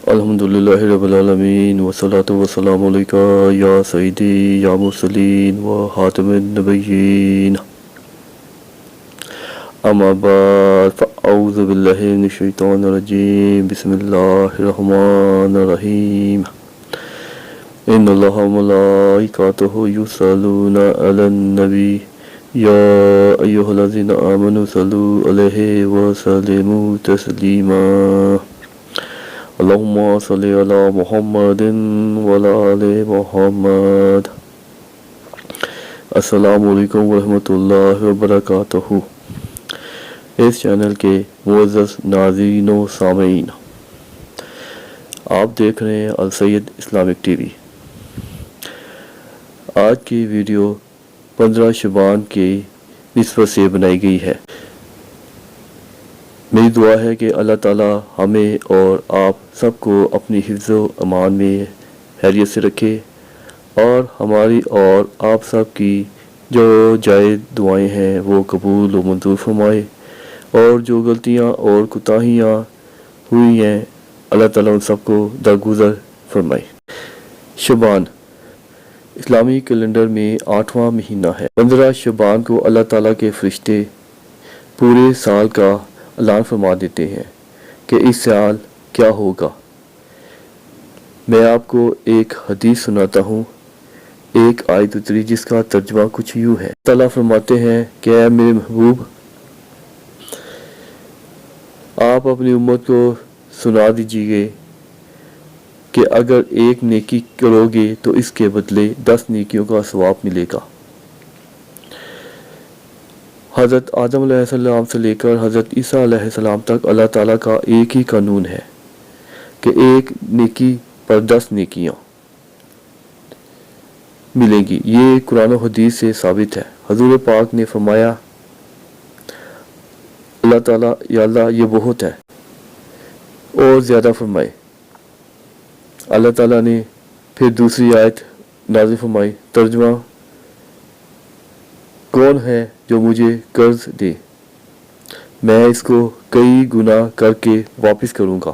الحمدللہ رب العالمین والصلاة والسلام علیکہ یا سیدی یا مرسلین و خاتم النبیین اما بعد فاعوذ باللہ من الشیطان الرجیم بسم اللہ الرحمن الرحیم ان اللہ و ملائکتہ یصلون علی النبی یا ایہا الذین آمنوا صلوا علیہ وسلموا تسلیما اللہم صلی علی محمد وعلی آل محمد۔ السلام علیکم ورحمۃ اللہ وبرکاتہ۔ اس چینل کے معزز ناظرین و سامعین، آپ دیکھ رہے ہیں السید اسلامک ٹی وی۔ آج کی ویڈیو 15 شعبان کی نسبت سے بنائی گئی ہے۔ میری دعا ہے کہ اللہ تعالیٰ ہمیں اور آپ سب کو اپنی حفظ و امان میں خیریت سے رکھے اور ہماری اور آپ سب کی جو جائز دعائیں ہیں وہ قبول و منظور فرمائے، اور جو غلطیاں اور کوتاہیاں ہوئی ہیں اللہ تعالیٰ ان سب کو درگزر فرمائے۔ شعبان اسلامی کیلنڈر میں 8واں مہینہ ہے۔ 15 شعبان کو اللہ تعالیٰ کے فرشتے پورے سال کا اعلان فرما دیتے ہیں کہ اس سال کیا ہوگا۔ میں آپ کو ایک حدیث سناتا ہوں۔ ایک آیت اتری جس کا ترجمہ کچھ یوں ہے۔ اللہ فرماتے ہیں کہ اے میرے محبوب، آپ اپنی امت کو سنا دیجیے کہ اگر ایک نیکی کرو گے تو اس کے بدلے 10 نیکیوں کا ثواب ملے گا۔ حضرت آدم علیہ السلام سے لے کر حضرت عیسیٰ علیہ السلام تک اللہ تعالیٰ کا ایک ہی قانون ہے کہ ایک نیکی پر 10 نیکیاں ملیں گی۔ یہ قرآن و حدیث سے ثابت ہے۔ حضور پاک نے فرمایا، اللہ تعالیٰ یا اللہ یہ بہت ہے اور زیادہ فرمائے۔ اللہ تعالیٰ نے پھر دوسری آیت نازل فرمائی، ترجمہ، کون ہے جو مجھے قرض دے، میں اس کو کئی گنا کر کے واپس کروں گا۔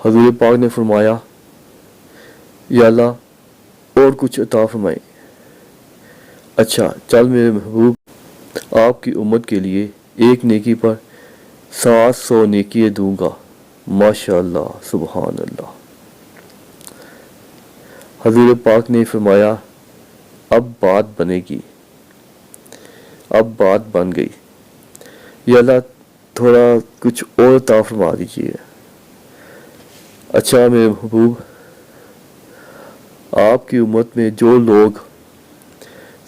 حضور پاک نے فرمایا، یا اللہ اور کچھ عطا فرمائے۔ اچھا چل میرے محبوب، آپ کی امت کے لیے ایک نیکی پر 700 نیکیاں دوں گا۔ ماشاء اللہ، سبحان اللہ۔ حضور پاک نے فرمایا، اب بات بنے گی۔ اب بات بن گئی۔ یا اللہ تھوڑا کچھ اور عطا فرما دیجیے۔ اچھا میرے محبوب، آپ کی امت میں جو لوگ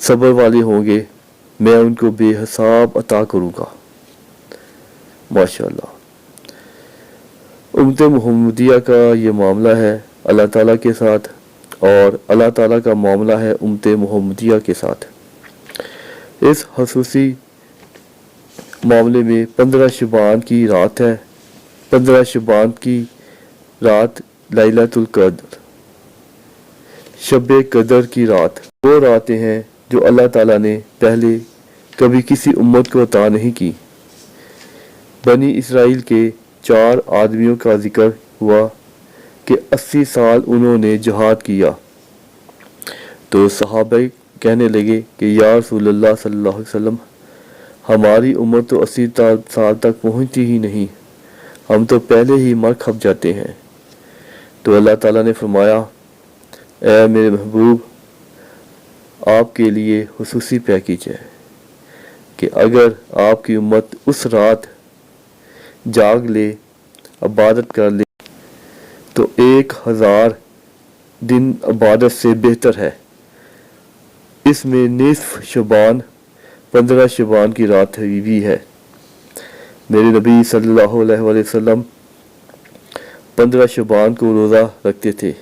صبر والے ہوں گے میں ان کو بے حساب عطا کروں گا۔ ماشاء اللہ۔ امت محمدیہ کا یہ معاملہ ہے اللہ تعالیٰ کے ساتھ، اور اللہ تعالیٰ کا معاملہ ہے امت محمدیہ کے ساتھ۔ اس خصوصی معاملے میں 15 شعبان کی رات ہے۔ 15 شعبان کی رات لیلۃ القدر، شب قدر کی رات، وہ راتیں ہیں جو اللہ تعالیٰ نے پہلے کبھی کسی امت کو عطا نہیں کی۔ بنی اسرائیل کے 4 آدمیوں کا ذکر ہوا کہ 80 سال انہوں نے جہاد کیا، تو صحابہ کہنے لگے کہ یا رسول اللہ صلی اللہ علیہ وسلم، ہماری عمر تو 80 سال تک پہنچتی ہی نہیں، ہم تو پہلے ہی مر کھپ جاتے ہیں۔ تو اللہ تعالیٰ نے فرمایا، اے میرے محبوب، آپ کے لیے خصوصی پیکیج ہے کہ اگر آپ کی امت اس رات جاگ لے، عبادت کر لے، تو 1000 دن عبادت سے بہتر ہے۔ اس میں نصف شعبان 15 شعبان کی رات بھی ہے۔ میرے نبی صلی اللہ علیہ وآلہ وسلم 15 شعبان کو روزہ رکھتے تھے۔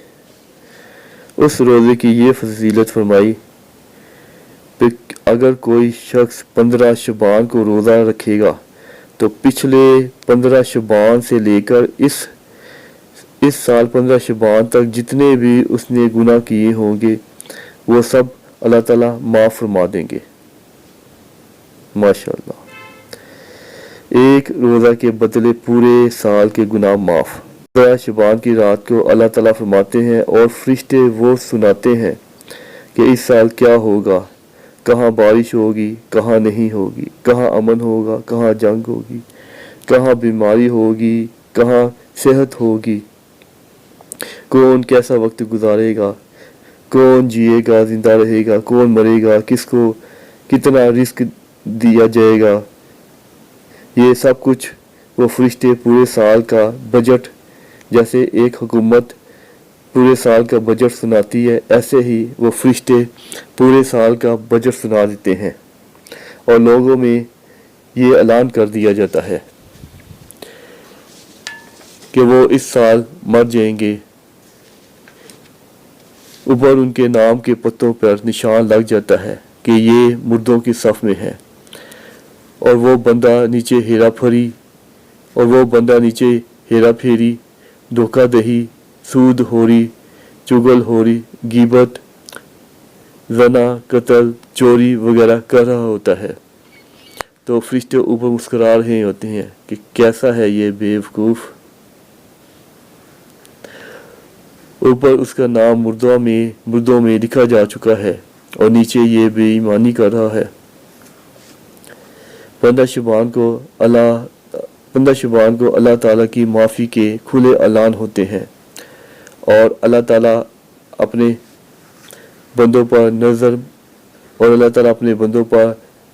اس روزے کی یہ فضیلت فرمائی کہ اگر کوئی شخص 15 شعبان کو روزہ رکھے گا تو پچھلے 15 شعبان سے لے کر اس سال 15 شعبان تک جتنے بھی اس نے گناہ کیے ہوں گے وہ سب اللہ تعالیٰ معاف فرما دیں گے۔ ماشاء اللہ۔ एक रोज़ा के बदले पूरे साल के गुनाह माफ़। 15 शबान की रात को अल्लाह ताला फरमाते हैं और फरिश्ते वो सुनाते हैं कि इस साल क्या होगा, कहाँ बारिश होगी, कहाँ नहीं होगी, कहाँ अमन होगा, कहाँ जंग होगी, कहाँ बीमारी होगी, कहाँ सेहत होगी, कौन कैसा वक्त गुजारेगा, कौन जिएगा जिंदा रहेगा, कौन मरेगा, किसको कितना रिस्क दिया जाएगा। ये सब कुछ वो फरिश्ते पूरे साल का बजट, जैसे एक हुकूमत पूरे साल का बजट सुनाती है, ऐसे ही वो फरिश्ते पूरे साल का बजट सुना देते हैं और लोगों में ये ऐलान कर दिया जाता है कि वो इस साल मर जाएंगे। ऊपर उनके नाम के पत्तों पर निशान लग जाता है कि ये मुर्दों की सफ में है, और वो बंदा नीचे हेरा फेरी, धोखा दही, सूद होरी, चुगल होरी, गीबत, जना, कत्ल, चोरी वगैरह कर रहा होता है। तो फरिश्ते ऊपर मुस्कुरा रहे होते हैं कि कैसा है ये बेवकूफ़। ऊपर उसका नाम मुर्दों में लिखा जा चुका है और नीचे ये बेईमानी कर रहा है। 15 शबान को अल्लाह ताला की माफ़ी के खुले ऐलान होते हैं और अल्लाह ताला अपने बंदों पर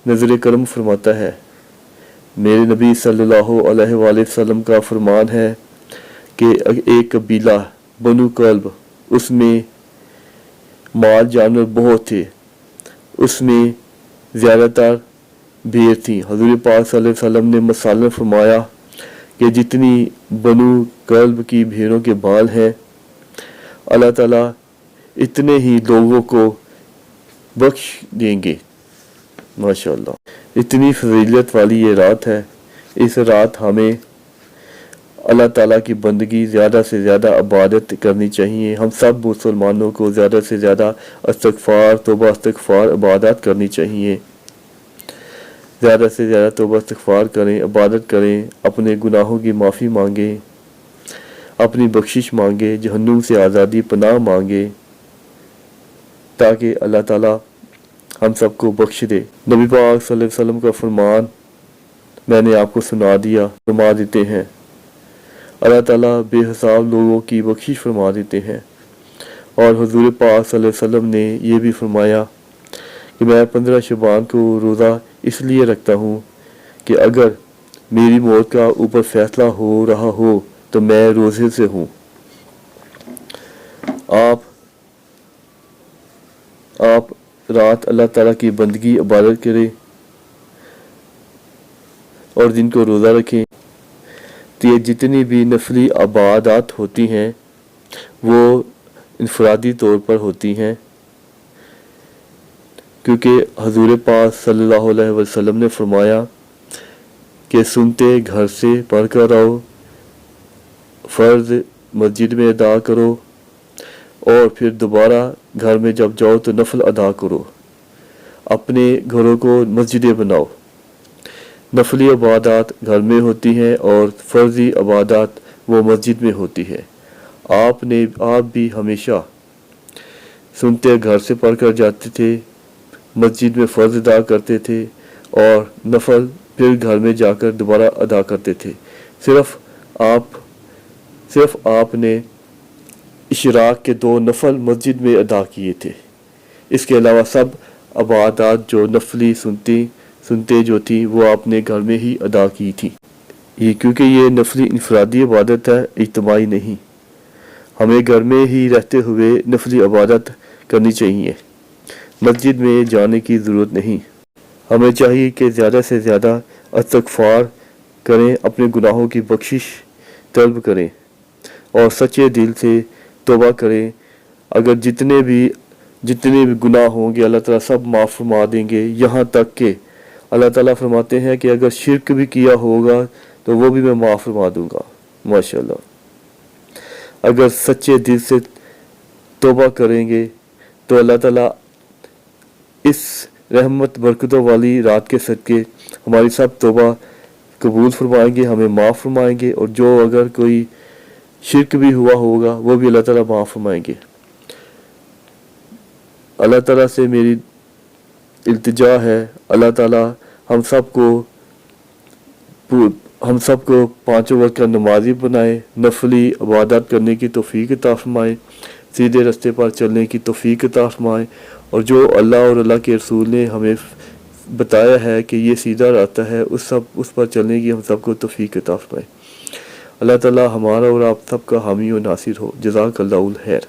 नज़र करम फरमाता है। मेरे नबी सल्लल्लाहु अलैहि वसल्लम का फरमान है कि एक कबीला बनु कल्ब, उसमें माल जानवर बहुत थे, उसमें ज़्यादातर भेड़ थी। हज़ूर पाक सल्लल्लाहु अलैहि वसल्लम ने मसालन फरमाया कि जितनी बनु कल्ब की भेड़ों के बाल हैं, अल्लाह ताला इतने ही लोगों को बख्श देंगे। माशाअल्लाह, इतनी फजीलत वाली ये रात है। इस रात हमें अल्लाह ताला की बंदगी ज़्यादा से ज़्यादा इबादत करनी चाहिए। हम सब मुसलमानों को ज़्यादा से ज़्यादा इस्तग़फ़ार, तौबा इस्तग़फ़ार, इबादत करनी चाहिए। ज़्यादा से ज़्यादा तौबा इस्तग़फ़ार करें, इबादत करें, अपने गुनाहों की माफ़ी मांगें, अपनी बख्शिश मांगे, जहन्नुम से आज़ादी पनाह मांगे, ताकि अल्लाह ताला हम सबको बख्श दे। नबी पाक सल्लल्लाहु अलैहि वसल्लम का फरमान मैंने आपको सुना दिया, फरमा देते हैं। अल्लाह ताला बेहिसाब लोगों की बख्शिश फरमा देते हैं। और हुज़ूर पाक सल्लल्लाहु अलैहि वसल्लम ने यह भी फरमाया कि मैं 15 शबान को रोज़ा इसलिए रखता हूँ कि अगर मेरी मौत का ऊपर फैसला हो रहा हो तो मैं रोज़े से हूँ। आप रात अल्लाह ताला की बंदगी इबादत करें और दिन को रोज़ा रखें। तो ये जितनी भी नफली इबादत होती हैं वो इनफरादी तौर पर होती हैं, क्योंकि हज़ूर पाक सल्लल्लाहु अलैहि वसल्लम ने फरमाया कि सुनते घर से पढ़ कर आओ, फ़र्ज़ मस्जिद में अदा करो और फिर दोबारा घर में जब जाओ तो नफल अदा करो। अपने घरों को मस्जिदें बनाओ। नफली इबादत घर में होती हैं और फ़र्ज़ी इबादत वो मस्जिद में होती है। आप भी हमेशा सुनते घर से पढ़ कर जाते थे, मस्जिद में फ़र्ज़ अदा करते थे और नफल फिर घर में जाकर दोबारा अदा करते थे। सिर्फ आपने इशराक के 2 नफल मस्जिद में अदा किए थे। इसके अलावा सब इबादत जो नफली सुनते जो थी वो आपने घर में ही अदा की थी। ये क्योंकि ये नफली इनफरादी इबादत है, इज्तिमाई नहीं। हमें घर में ही रहते हुए नफली इबादत करनी चाहिए, मस्जिद में जाने की ज़रूरत नहीं। हमें चाहिए कि ज़्यादा से ज़्यादा इस्तग़फ़ार करें, अपने गुनाहों की बख्शिश तलब करें और सच्चे दिल से तौबा करें। अगर जितने भी गुनाह होंगे अल्लाह ताला सब माफ़ फरमा देंगे। यहाँ तक कि अल्लाह ताला फरमाते हैं कि अगर शिरक भी किया होगा तो वो भी मैं माफ़ फरमा दूँगा। माशाअल्लाह, अगर सच्चे दिल से तौबा करेंगे तो अल्लाह ताला इस रहमत बरकतों वाली रात के सदके हमारी सब तौबा قبول فرمائیں گے, ہمیں معاف فرمائیں گے, اور جو اگر کوئی شرک بھی ہوا ہوگا وہ بھی اللہ تعالیٰ معاف فرمائیں گے. اللہ تعالیٰ سے میری التجا ہے, اللہ تعالیٰ ہم سب کو 5 وقت کا نمازی بنائے, نفلی عبادت کرنے کی توفیق عطا فرمائے, سیدھے راستے پر چلنے کی توفیق عطا فرمائے, اور جو اللہ اور اللہ کے رسول نے ہمیں بتایا ہے کہ یہ سیدھا راستہ ہے, اس پر چلنے کی ہم سب کو توفیق عطا فرمائے. اللہ تعالیٰ ہمارا اور آپ سب کا حامی و ناصر ہو. جزاک اللہ الخیر.